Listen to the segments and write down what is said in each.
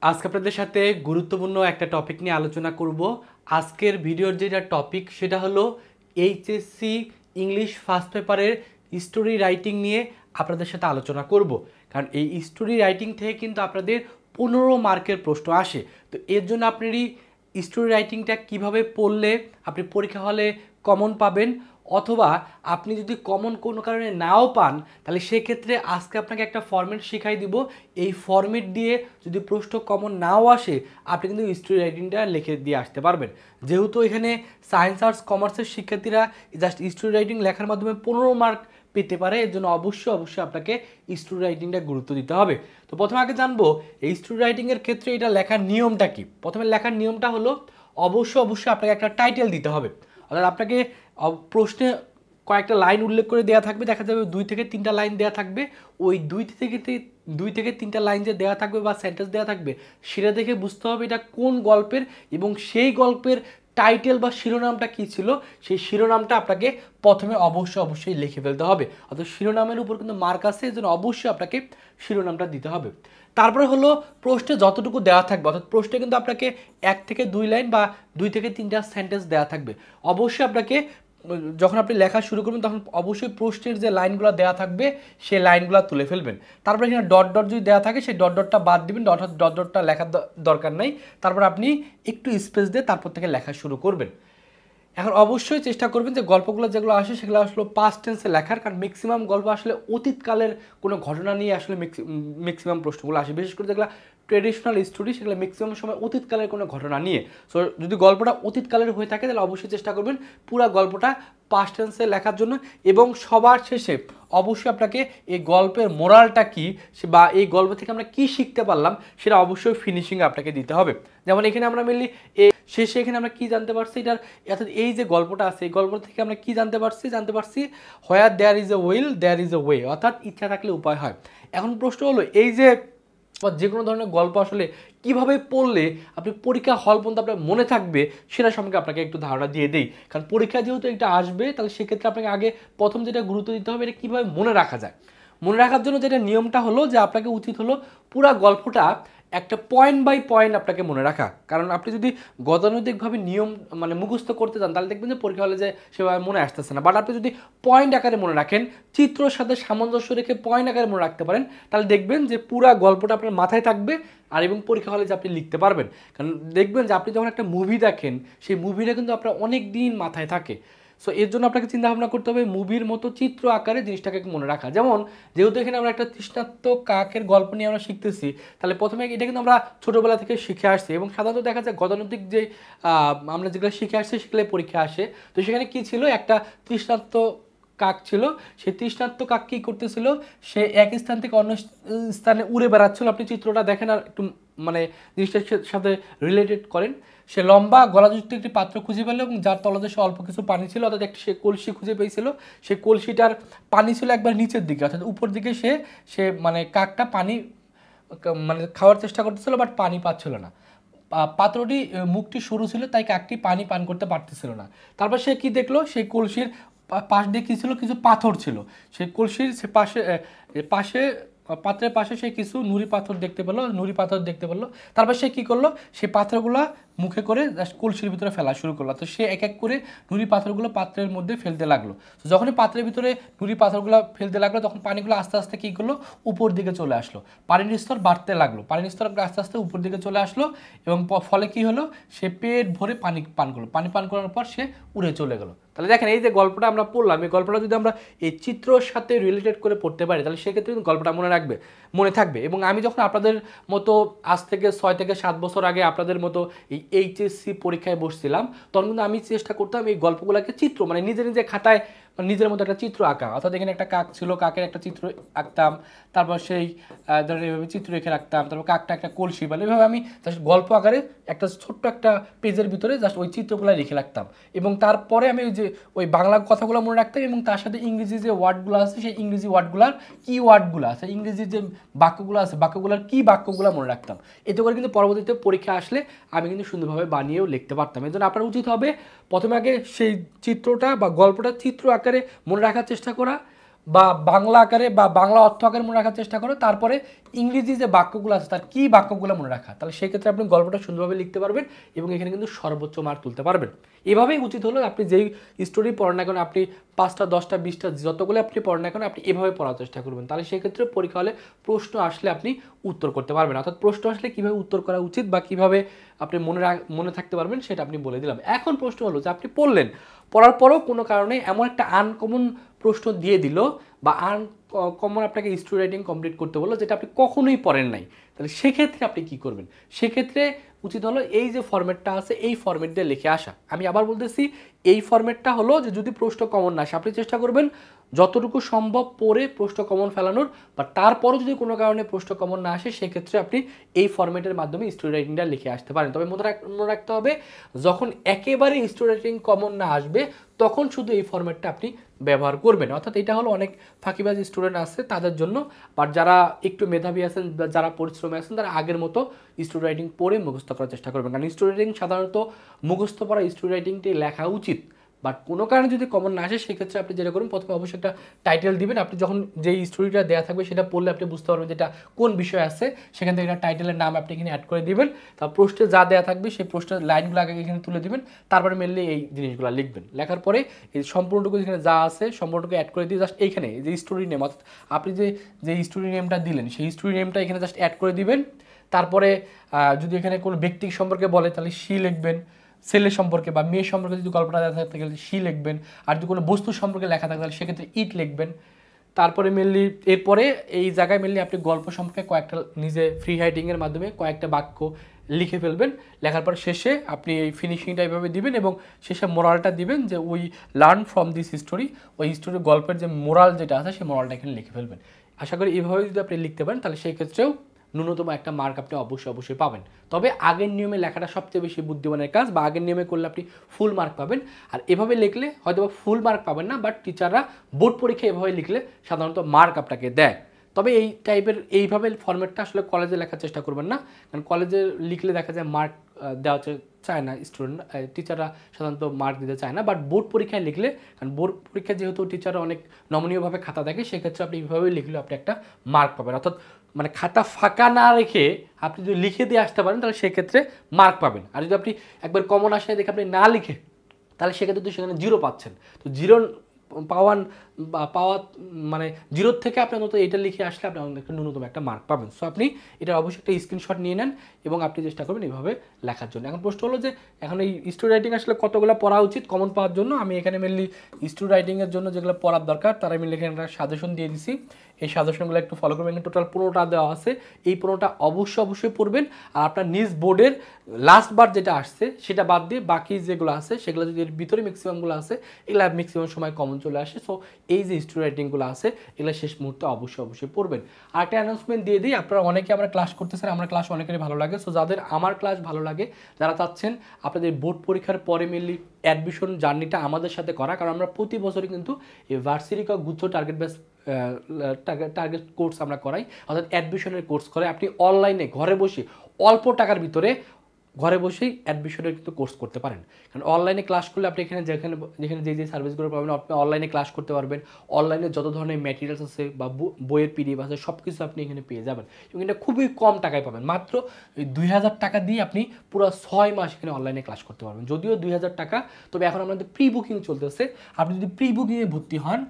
আজকে আপনাদের সাথে গুরুত্বপূর্ণ একটা টপিক নিয়ে আলোচনা করব। আজকের ভিডিওর যেটা টপিক সেটা হলো এইচএসসি ইংলিশ ফার্স্ট পেপারের স্টোরি রাইটিং নিয়ে আপনাদের সাথে আলোচনা করব। কারণ এই স্টোরি রাইটিং থেকে কিন্তু আপনাদের 15 মার্কের প্রশ্ন আসে। তো এর জন্য আপনারই স্টোরি রাইটিংটা কিভাবে পড়লে আপনি পরীক্ষা হলে কমন পাবেন, অথবা আপনি যদি কমন কোনো কারণে নাও পান তাহলে সেক্ষেত্রে আজকে আপনাকে একটা ফরম্যাট শিখাই দিব। এই ফরম্যাট দিয়ে যদি প্রশ্ন কমন নাও আসে আপনি কিন্তু স্টোরি রাইটিংটা লিখে দিয়ে আসতে পারবেন। যেহেতু এখানে সায়েন্স আর্টস কমার্সের শিক্ষার্থীরা জাস্ট স্টোরি রাইটিং লেখার মাধ্যমে 15 মার্ক পেতে পারে, এর জন্য অবশ্যই আপনাকে স্টোরি রাইটিংটা গুরুত্ব দিতে হবে। তো প্রথমে আগে জানবো এই স্টোরি রাইটিংয়ের ক্ষেত্রে এটা লেখার নিয়মটা কি। প্রথমে লেখার নিয়মটা হলো অবশ্যই আপনাকে একটা টাইটেল দিতে হবে। অর্থাৎ আপনাকে প্রশ্নে কয়েকটা লাইন উল্লেখ করে দেওয়া থাকবে, দেখা যাবে 2 থেকে 3টা লাইন দেওয়া থাকবে। ওই 2 থেকে 3টা লাইন যে দেওয়া থাকবে বা সেন্টেন্স দেওয়া থাকবে সেটা দেখে বুঝতে হবে এটা কোন গল্পের, এবং সেই গল্পের টাইটেল বা শিরোনামটা কী ছিল সেই শিরোনামটা আপনাকে প্রথমে অবশ্যই লিখে ফেলতে হবে। অর্থাৎ শিরোনামের উপর কিন্তু মার্ক আছে, এর জন্য অবশ্যই আপনাকে শিরোনামটা দিতে হবে। তারপরে হলো প্রশ্নে যতটুকু দেওয়া থাকবে, অর্থাৎ প্রশ্নে কিন্তু আপনাকে 1 থেকে 2 লাইন বা 2 থেকে 3টা সেন্টেন্স দেওয়া থাকবে। অবশ্যই আপনাকে যখন আপনি লেখা শুরু করবেন তখন অবশ্যই প্রশ্নের যে লাইনগুলো দেওয়া থাকবে সেই লাইনগুলো তুলে ফেলবেন। তারপরে এখানে ডট ডট যদি দেওয়া থাকে সেই ডট ডটটা বাদ দিবেন, ডট ডটটা লেখার দরকার নাই। তারপর আপনি একটু স্পেস দিয়ে তারপর থেকে লেখা শুরু করবেন। এখন অবশ্যই চেষ্টা করবেন যে গল্পগুলো যেগুলো আসে সেগুলো আসলে পাস্ট টেন্সে লেখার, কারণ ম্যাক্সিমাম গল্প আসলে অতীতকালের কোনো ঘটনা নিয়ে আসলে ম্যাক্সিমাম প্রশ্নগুলো আসে। বিশেষ করে যেগুলো ট্রেডিশনাল স্টোরি সেগুলো ম্যাক্সিমাম সময় অতীতকালের কোনো ঘটনা নিয়ে। সো যদি গল্পটা অতীতকালের হয়ে থাকে তাহলে অবশ্যই চেষ্টা করবেন পুরো গল্পটা পাস্ট টেন্সে লেখার জন্য। এবং সবার শেষে অবশ্যই আপনাকে এই গল্পের মোরালটা কী বা এই গল্প থেকে আমরা কী শিখতে পারলাম সেটা অবশ্যই ফিনিশিংয়ে আপনাকে দিতে হবে। যেমন এখানে আমরা মেনলি শেষে এখানে আমরা কী জানতে পারছি, এটার অর্থাৎ এই যে গল্পটা আছে এই গল্প থেকে আমরা কী জানতে পারছি where there is a will there is a way, অর্থাৎ ইচ্ছা থাকলে উপায় হয়। এখন প্রশ্ন হলো এই যে যে কোনো ধরনের গল্প আসলে কিভাবে পড়লে আপনি পরীক্ষা হল পর্যন্ত আপনার মনে থাকবে সেটা সম্পর্কে আপনাকে একটু ধারণা দিয়ে দেই। কারণ পরীক্ষা যেহেতু এটা আসবে তাহলে সেক্ষেত্রে আপনাকে আগে প্রথম যেটা গুরুত্ব দিতে হবে এটা কীভাবে মনে রাখা যায়। মনে রাখার জন্য যেটা নিয়মটা হলো যে আপনাকে উচিত হলো পুরো গল্পটা একটা পয়েন্ট বাই পয়েন্ট আপনাকে মনে রাখা। কারণ আপনি যদি গতানুগতিকভাবে নিয়ম মুখস্থ করতে চান তাহলে দেখবেন যে পরীক্ষা হলে যে সেভাবে মনে আসতেছে না। বাট আপনি যদি পয়েন্ট আকারে মনে রাখেন, চিত্রর সাথে সামঞ্জস্য রেখে পয়েন্ট আকারে মনে রাখতে পারেন, তাহলে দেখবেন যে পুরো গল্পটা আপনার মাথায় থাকবে আর এবং পরীক্ষা হলে যে আপনি লিখতে পারবেন। কারণ দেখবেন যে আপনি যখন একটা মুভি দেখেন সেই মুভিটা কিন্তু আপনার অনেক দিন মাথায় থাকে। সো এর জন্য আপনাকে চিন্তা ভাবনা করতে হবে মুভির মতো চিত্র আকারে জিনিসটাকে মনে রাখা। যেমন যেহেতু এখানে আমরা একটা তৃষ্ণার্ত কাকের গল্প নিয়ে আমরা শিখতেছি, তাহলে প্রথমে এটা কিন্তু আমরা ছোটোবেলা থেকে শিখে আসছি এবং সাধারণত দেখা যায় গতানুগতিক যে আমরা যেগুলো শিখে আসছি সেগুলো পরীক্ষা আসে। তো সেখানে কি ছিল, একটা তৃষ্ণার্ত কাক ছিল, সেই তৃষ্ণার্ত কাক কী করতেছিল, সে এক স্থান থেকে অন্য স্থানে উড়ে বেড়াচ্ছিল। আপনি চিত্রটা দেখেন আর একটু জিনিসটার সাথে রিলেটেড করেন। সে লম্বা গলাযুক্ত একটি পাত্র খুঁজে পেল এবং যার তলদেশে অল্প কিছু পানি ছিল, অর্থাৎ একটি সে কলসি খুঁজে পেয়েছিল। সেই কলসিটার পানি ছিল একবার নিচের দিকে, অর্থাৎ উপর দিকে সে কাকটা পানি খাওয়ার চেষ্টা করতেছিল বাট পানি পাচ্ছিল না। পাত্রটি মুখটি সরু ছিল তাই কাকটি পানি পান করতে পারতেছিল না। তারপর সে কি দেখলো, সেই কলসির পাশ দিয়ে কী ছিল, কিছু পাথর ছিল। সেই কলসির সে পাশে পাত্রের পাশে সে কিছু নুড়ি পাথর দেখতে পেলো। তারপর সে কী করলো, সেই পাথরগুলো মুখে করে জাস্ট কলসির ভিতরে ফেলা শুরু করলো। তো সে এক এক করে নুড়ি পাথরগুলো পাত্রের মধ্যে ফেলতে লাগলো। তো যখনই পাত্রের ভিতরে নুড়ি পাথরগুলো ফেলতে লাগলো তখন পানিগুলো আস্তে আস্তে কী করলো, উপর দিকে চলে আসলো। পানির স্তর বাড়তে লাগলো, পানির স্তর আস্তে আস্তে উপর দিকে চলে আসলো এবং ফলে কী হলো, সে পেট ভরে পানি পান করলো। পানি পান করার পর সে উড়ে চলে গেলো। তাহলে দেখেন এই যে গল্পটা আমরা পড়লাম, এই গল্পটা যদি আমরা এই চিত্রর সাথে রিলেটেড করে পড়তে পারি তাহলে সেক্ষেত্রে কিন্তু গল্পটা মনে থাকবে। এবং আমি যখন আপনাদের মতো আজ থেকে 6 থেকে 7 বছর আগে আপনাদের মতো এই এইচএসসি পরীক্ষায় বসছিলাম তখন কিন্তু আমি চেষ্টা করতাম এই গল্পগুলোকে চিত্র নিজে খাতায় নিজের মতো একটা চিত্র আঁকা। অর্থাৎ এখানে একটা কাক ছিল, কাকের একটা চিত্র আঁকতাম, তারপর সেই ধরেন এভাবে চিত্র রেখে রাখতাম, তারপর কাকটা একটা কলসি এভাবে আমি জাস্ট গল্প আকারে একটা ছোট্ট একটা পেজের ভিতরে জাস্ট ওই চিত্রগুলো রেখে রাখতাম। এবং তারপরে আমি ওই বাংলা কথাগুলো মনে রাখতাম এবং তার সাথে ইংরেজি যে ওয়ার্ডগুলো আছে সেই ইংরেজি ওয়ার্ডগুলোর কি ওয়ার্ডগুলো আছে, ইংরেজি যে বাক্যগুলো আছে বাক্যগুলোর কি বাক্যগুলো মনে রাখতাম। এতে করে কিন্তু পরবর্তীতে পরীক্ষা আসলে আমি কিন্তু সুন্দরভাবে বানিয়েও লিখতে পারতাম। এই জন্য আপনার উচিত হবে প্রথমে আগে সেই চিত্রটা বা গল্পটা চিত্র আকারে মনে রাখার চেষ্টা করা, বা বাংলা আকারে বা বাংলা অর্থ আকারে মনে রাখার চেষ্টা করো, তারপরে ইংরেজি যে বাক্যগুলো আছে তার কী বাক্যগুলো মনে রাখা, তাহলে সেক্ষেত্রে আপনি গল্পটা সুন্দরভাবে লিখতে পারবেন এবং এখানে কিন্তু সর্বোচ্চ মার্ক তুলতে পারবেন। এভাবেই উচিত হলো আপনি যেই স্টোরি পড়েন না কেন, আপনি 5টা 10টা 20টা যতগুলো আপনি পড়েন না কেন আপনি এভাবে পড়ার চেষ্টা করবেন, তাহলে সেক্ষেত্রে পরীক্ষা হলে প্রশ্ন আসলে আপনি উত্তর করতে পারবেন। অর্থাৎ প্রশ্ন আসলে কীভাবে উত্তর করা উচিত বা কীভাবে আপনি মনে থাকতে পারবেন সেটা আপনি বলে দিলাম। এখন প্রশ্ন হলো যে আপনি পড়লেন, পড়ার পরেও কোনো কারণে এমন একটা আনকমন প্রশ্ন দিয়ে দিল বা আনকমন আপনাকে স্টোরি রাইটিং কমপ্লিট করতে বললো যেটা আপনি কখনোই পড়েন নাই, তাহলে সেক্ষেত্রে আপনি কি করবেন? সেক্ষেত্রে উচিত হলো এই যে ফরম্যাটটা আছে এই ফরম্যাট দিয়ে লিখে আসা। আমি আবার বলতেছি, এই ফরম্যাটটা হলো যে যদি প্রশ্ন কমন না আসে আপনি চেষ্টা করবেন যতটুকু সম্ভব পড়ে প্রশ্ন কমন ফেলানোর, বা তারপরও যদি কোনো কারণে প্রশ্ন কমন না আসে সেক্ষেত্রে আপনি এই ফরম্যাটের মাধ্যমে স্টোরি রাইটিংটা লিখে আসতে পারেন। তবে মনে রাখতে হবে, যখন একেবারে স্টোরি রাইটিং কমন না আসবে তখন শুধু এই ফরম্যাটটা আপনি ব্যবহার করবেন। অর্থাৎ এটা হলো অনেক ফাঁকিবাজ স্টুডেন্ট আছে তাদের জন্য, বাট যারা একটু মেধাবী আছেন বা যারা পরিশ্রমী আছেন তারা আগের মতো স্টোরি রাইটিং পড়ে মুখস্থ করার চেষ্টা করবেন। কারণ স্টোরি রাইটিং সাধারণত মুখস্থ পড়া স্টোরি রাইটিংটি লেখা উচিত, বাট কোনো কারণে যদি কমন না আসে সেক্ষেত্রে আপনি যেটা করুন, প্রথমে অবশ্যই একটা টাইটেল দিবেন। আপনি যখন যেই স্টোরিটা দেওয়া থাকবে সেটা পড়লে আপনি বুঝতে পারবেন যেটা কোন বিষয় আছে, সেখান থেকে একটা টাইটেলের নাম আপনি এখানে অ্যাড করে দিবেন। তার প্রশ্নে যা দেওয়া থাকবে সেই প্রশ্নের লাইনগুলো আগে এখানে তুলে দিবেন, তারপরে মেনলি এই জিনিসগুলো লিখবেন। লেখার পরে এই সম্পূর্ণটুকু যেখানে যা আছে সম্পূর্ণটুকু অ্যাড করে দিয়ে জাস্ট এইখানে যে স্টোরি নেম, অর্থাৎ আপনি যে স্টোরি নেমটা দিলেন সেই স্টোরি নেমটা এখানে জাস্ট অ্যাড করে দিবেন। তারপরে যদি এখানে কোনো ব্যক্তি সম্পর্কে বলে তাহলে সি লিখবেন, ছেলে সম্পর্কে বা মেয়ে সম্পর্কে যদি গল্পটা দেওয়া থাকতে গেলে সি লিখবেন, আর যদি কোনো বস্তু সম্পর্কে লেখা থাকে তাহলে সেক্ষেত্রে ইট লিখবেন। তারপরে মেনলি এরপরে এই জায়গায় মেনলি আপনি গল্প সম্পর্কে কয়েকটা নিজে ফ্রি রাইটিংয়ের মাধ্যমে কয়েকটা বাক্য লিখে ফেলবেন। লেখার পর শেষে আপনি এই ফিনিশিংটা এইভাবে দিবেন এবং শেষে মোরালটা দিবেন যে we learn from this story, ওই স্টোরির গল্পের যে মোরাল যেটা আছে সেই মোরালটা এখানে লিখে ফেলবেন। আশা করি এইভাবে যদি আপনি লিখতে পারেন তাহলে সেই ক্ষেত্রেও ন্যূনতম একটা মার্ক আপনি অবশ্যই পাবেন। তবে আগের নিয়মে লেখাটা সবচেয়ে বেশি বুদ্ধিমানের কাজ, বা আগের নিয়মে করলে আপনি ফুল মার্ক পাবেন। আর এভাবে লিখলে হয়তো ফুল মার্ক পাবেন না, বাট টিচাররা বোর্ড পরীক্ষায় এভাবে লিখলে সাধারণত মার্ক আপনাকে দেয়। তবে এই টাইপের এইভাবে ফরম্যাটটা আসলে কলেজে লেখার চেষ্টা করবেন না, কারণ কলেজে লিখলে দেখা যায় মার্ক দেওয়া চায় না স্টুডেন্ট, টিচাররা সাধারণত মার্ক দিতে চায় না। বাট বোর্ড পরীক্ষায় লিখলে, কারণ বোর্ড পরীক্ষায় যেহেতু টিচাররা অনেক নমনীয়ভাবে খাতা দেখে, সেক্ষেত্রে আপনি এইভাবে লিখলেও আপনি একটা মার্ক পাবেন। অর্থাৎ মানে খাতা ফাঁকা না রেখে আপনি যদি লিখে দিয়ে আসতে পারেন তাহলে সেক্ষেত্রে মার্ক পাবেন। আর যদি আপনি একবার কমন আসে দেখে আপনি না লিখে, তাহলে সেক্ষেত্রে তো সেখানে জিরো পাচ্ছেন। তো জিরো পাওয়া মানে জিরোর থেকে আপনি অন্তত এটা লিখে আসলে আপনি একটা ন্যূনতম একটা মার্ক পাবেন। সো আপনি এটা অবশ্যই একটা স্ক্রিনশট নিয়ে নেন এবং আপনি চেষ্টা করবেন এইভাবে লেখার জন্য। এখন প্রশ্ন হলো যে এখন এই স্টোরি রাইটিং আসলে কতগুলো পড়া উচিত কমন পাওয়ার জন্য। আমি এখানে মেনলি স্টোরি রাইটিংয়ের জন্য যেগুলো পড়ার দরকার তারা আমি এখানে একটা সাজেশন দিয়ে দিছি, এই সাজেশনগুলো একটু ফলো করবেন। টোটাল 15টা দেওয়া আছে, এই 15টা অবশ্যই পড়বেন। আর আপনার নিজ বোর্ডের লাস্ট বার যেটা আসছে সেটা বাদ দিয়ে বাকি যেগুলো আছে সেগুলো যদি এর ভিতরে ম্যাক্সিমামগুলো আছে এগুলো ম্যাক্সিমাম সময় কমন চলে আসে। সো এই যে স্টোরি রাইটিংগুলো আছে এগুলো শেষ মুহূর্তে অবশ্যই পড়বেন। আর একটা অ্যানাউন্সমেন্ট দিয়ে দিই, আপনারা অনেকে আমরা ক্লাস করতেছেন, আমার ক্লাস অনেকেরই ভালো লাগে। সো যাদের আমার ক্লাস ভালো লাগে, যারা চাচ্ছেন আপনাদের বোর্ড পরীক্ষার পরে মেনলি অ্যাডমিশন জার্নিটা আমাদের সাথে করা, কারণ আমরা প্রতি বছরই কিন্তু এই ভার্সিটি গুচ্ছ টার্গেট কোর্স আমরা করাই, অর্থাৎ অ্যাডমিশনের কোর্স করে আপনি অনলাইনে ঘরে বসে অল্প টাকার ভিতরে ঘরে বসেই অ্যাডমিশনের কিন্তু কোর্স করতে পারেন। কারণ অনলাইনে ক্লাস করলে আপনি এখানে যেখানে যে সার্ভিসগুলো পাবেন আপনি অনলাইনে ক্লাস করতে পারবেন। অনলাইনে যত ধরনের ম্যাটেরিয়ালস আছে বা বইয়ের পিডিএফ আছে সব কিছু আপনি এখানে পেয়ে যাবেন এবং এটা খুবই কম টাকায় পাবেন। মাত্র 2000 টাকা দিয়ে আপনি পুরো 6 মাস এখানে অনলাইনে ক্লাস করতে পারবেন। যদিও 2000 টাকা, তবে এখন আমাদের প্রি বুকিং চলতেছে। আপনি যদি প্রি বুকিংয়ে ভর্তি হন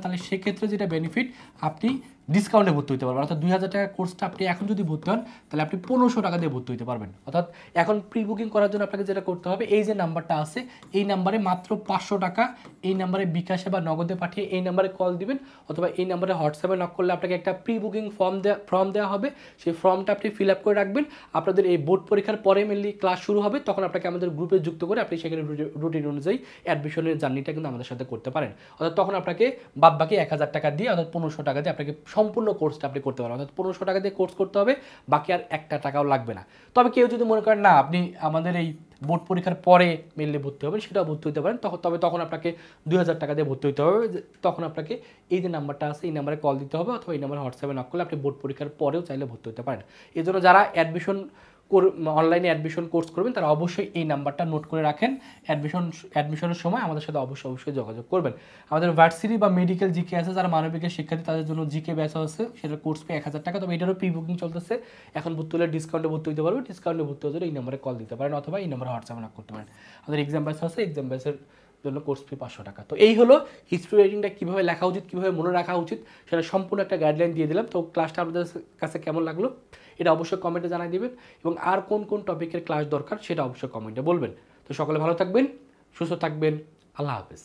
তাহলে সেক্ষেত্রে যেটা বেনিফিট, আপনি ডিসকাউন্টে ভর্তি হতে পারবেন। অর্থাৎ 2000 টাকার কোর্সটা আপনি এখন যদি ভর্তি হন তাহলে আপনি 1500 টাকা দিয়ে ভর্তি হতে পারবেন। অর্থাৎ এখন প্রি বুকিং করার জন্য আপনাকে যেটা করতে হবে, এই যে নাম্বারটা আছে এই নাম্বারে মাত্র 500 টাকা এই নাম্বারে বিকাশে বা নগদে পাঠিয়ে এই নাম্বারে কল দিবেন, অথবা এই নাম্বারে হোয়াটসঅ্যাপে নক করলে আপনাকে একটা প্রি বুকিং ফর্ম দেওয়া হবে। সেই ফর্মটা আপনি ফিল আপ করে রাখবেন। আপনাদের এই বোর্ড পরীক্ষার পরে মেনলি ক্লাস শুরু হবে, তখন আপনাকে আমাদের গ্রুপে যুক্ত করে আপনি সেখানে রুটিন অনুযায়ী অ্যাডমিশনের জার্নিটা কিন্তু আমাদের সাথে করতে পারেন। অর্থাৎ তখন আপনাকে বাদবাকি 1000 টাকা দিয়ে, অর্থাৎ 1500 টাকা দিয়ে আপনাকে সম্পূর্ণ কোর্সটা আপনি করতে পারবেন। অর্থাৎ 1500 টাকা দিয়ে কোর্স করতে হবে, বাকি আর একটা টাকাও লাগবে না। তবে কেউ যদি মনে করেন না আপনি আমাদের এই বোর্ড পরীক্ষার পরে মেনলি ভর্তি হবেন, সেটাও ভর্তি হতে পারেন। তবে তখন আপনাকে 2000 টাকা দিয়ে ভর্তি হতে হবে। তখন আপনাকে এই যে নাম্বারটা আছে এই নাম্বারে কল দিতে হবে, অথবা এই নাম্বারে হোয়াটসঅ্যাপে নক করলে আপনি বোর্ড পরীক্ষার পরেও চাইলে ভর্তি হতে পারেন। এই জন্য যারা অ্যাডমিশন অনলাইনে অ্যাডমিশন কোর্স করবেন তারা অবশ্যই এই নাম্বারটা নোট করে রাখেন। অ্যাডমিশনের সময় আমাদের সাথে অবশ্যই যোগাযোগ করবেন। আমাদের ভার্সিটি বা মেডিকেল জিকে আছে, যারা মানবিকের শিক্ষার্থী তাদের জন্য জিকে ব্যাচ আছে, সেটার কোর্স ফি 1000 টাকা। তবে এটারও প্রি বুকিং চলতেছে, এখন ভর্তি হলে ডিসকাউন্টে ভর্তি হতে পারবে। ডিসকাউন্টে ভর্তি হতে হলে এই নম্বরে কল দিতে পারেন অথবা এই নম্বরে হোয়াটসঅ্যাপে নক করতে পারেন। আমাদের এক্সাম ব্যাচ আছে, এক্সাম ব্যাচের জন্য কোর্স ফি 500 টাকা। তো এই হলো হিস্ট্রি রাইটিংটা কীভাবে লেখা উচিত, কীভাবে মনে রাখা উচিত, সেটা সম্পূর্ণ একটা গাইডলাইন দিয়ে দিলাম। তো ক্লাসটা আপনাদের কাছে কেমন লাগলো এটা অবশ্যই কমেন্টে জানাই দিবেন, এবং আর কোন কোন টপিকের ক্লাস দরকার সেটা অবশ্যই কমেন্টে বলবেন। তো সকলে ভালো থাকবেন, সুস্থ থাকবেন, আল্লাহ হাফেজ।